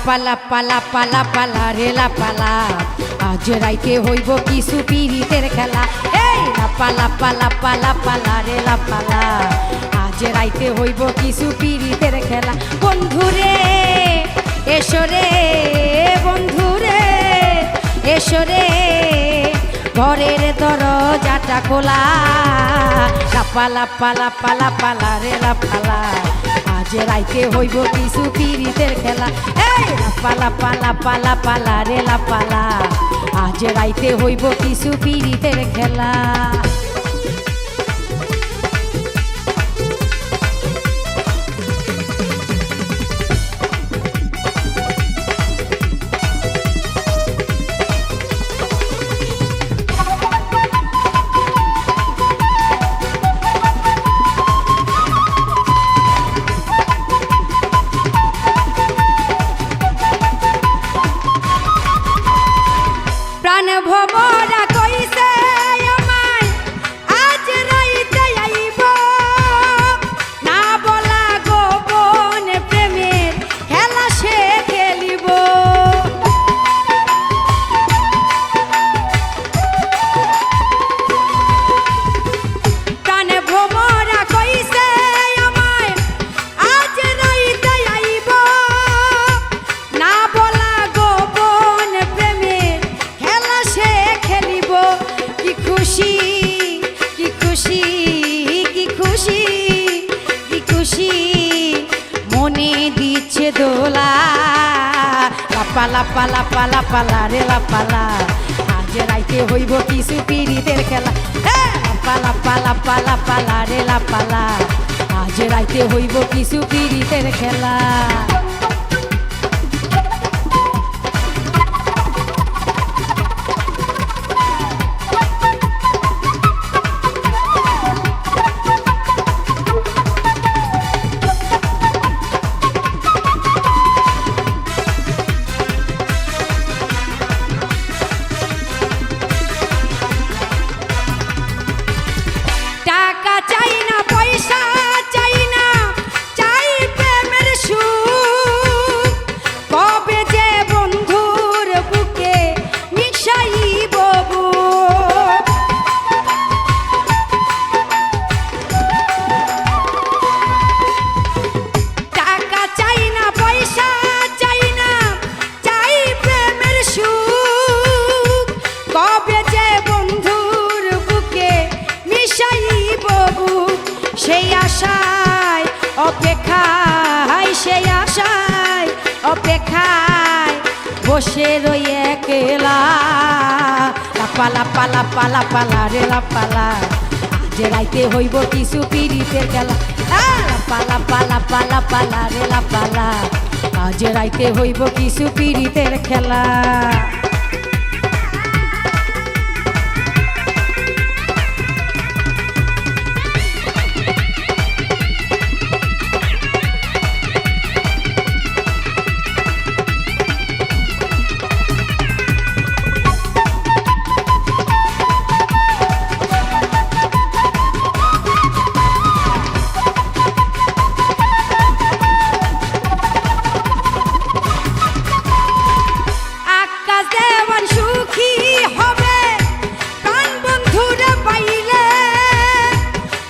পালা পালা পালা পালা রে লাপালা আজ রাইতে হইব কিছু পিরিতের খেলা। এই লাপালা পালা পালা পালা রে লাপালা আজ রাইতে হইব কিছু পিরিতের খেলা। বন্ধুরে এসো রে বন্ধুরে এসো রে ঘরের দরজাটা খোলা। লাপালা পালা পালা পালা রে লাপালা আজ রাইতে হইব কিছু পিরিতের খেলা। এই লাপালা পালা পালা পালা রে লাপালা আজ রাইতে হইব কিছু পিরিতের খেলা। প্রাণ ভমরা কইছে আমায় আজ রাইতে আইব না বলা গোপন প্রেমের খেলা সে খেলিব। প্রাণ ভমরা কইছে আমায় আজ রাইতে আইব না বলা গোপন প্রেমের খেলা সে খেলিব। কি খুশি কি খুশি কি খুশি কি খুশি মনে দিচ্ছে দোলা। লাপালা পালা পালা পালা রে লাপালা আজ রাইতে হইব কিছু পিরিতের খেলা। লাপালা পালা পালা পালা রে লাপালা আজ রাইতে হইব কিছু পিরিতের খেলা। টাকা চাই না পয়সা চাই না চাই প্রেমের সুখ কবে যে বন্ধুর বুকে মিশাইব বুক। টাকা চাই না পয়সা চাই না চাই প্রেমের সুখ কবে যে বন্ধুর বুকে মিশাইব বুক। সেই আশায় অপেক্ষায় সেই আশায় অপেক্ষায় বসে রই একলা। লাপালা পালা পালা পালা রে লাপালা আজ রাইতে হইব কিছু পিরিতের খেলা। লাপালা পালা পালা পালা রে লাপালা আজ রাইতে হইব কিছু পিরিতের খেলা। আকাশ দেওয়ান সুখী হবে প্রাণ বন্ধুরে পাইলে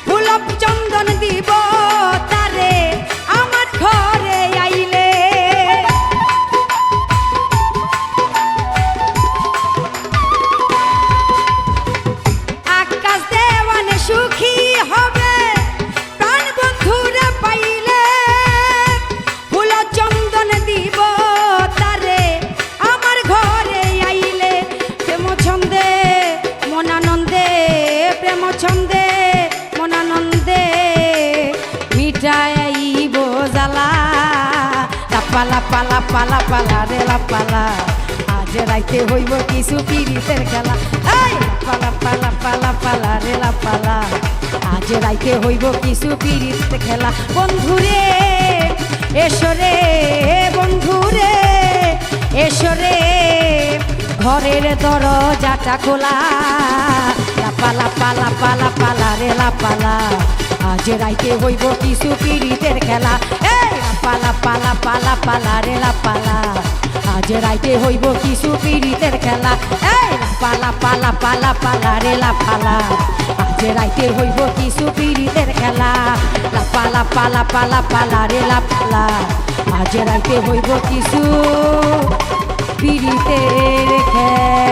ফুলপ চন্দন দিব তারে আমার ঘরে আইলে। আকাশ দেওয়ান সুখী হবে প্রাণ বন্ধুরে পাইলে ফুল চন্দন দিব তারে আমার ঘরে আইলে। প্রেম ছন্দে মনানন্দে প্রেম ছন্দে মনানন্দে মিটাইব জ্বালা। লাপালা পালা পালা পালা রে লাপালা আজ রাইতে হইব কিছু পিরিতের খেলা। এই লাপালা পালা পালা পালা রে লাপালা আজ রাইতে হইব কিছু পিরিতের খেলা। বন্ধুরে এসো রে বন্ধুরে এসো রে ঘরের দরজাটা খোলা। লাপালা পালা পালা পালা রে লাপালা আজ রাইতে হইব কিছু পীড়িতের খেলা। এই লাপালা পালা পালা পালা রে লাপালা, আজ রাইতে হইব কিছু পীড়িতের খেলা। এই লাপালা পালা পালা পালা রে লাপালা, আজ রাইতে হইব কিছু পীড়িতের খেলা। লাপালা পালা পালা পালা রে লাপালা, আজ রাইতে হইব কিছু পীড়িতের খেলা।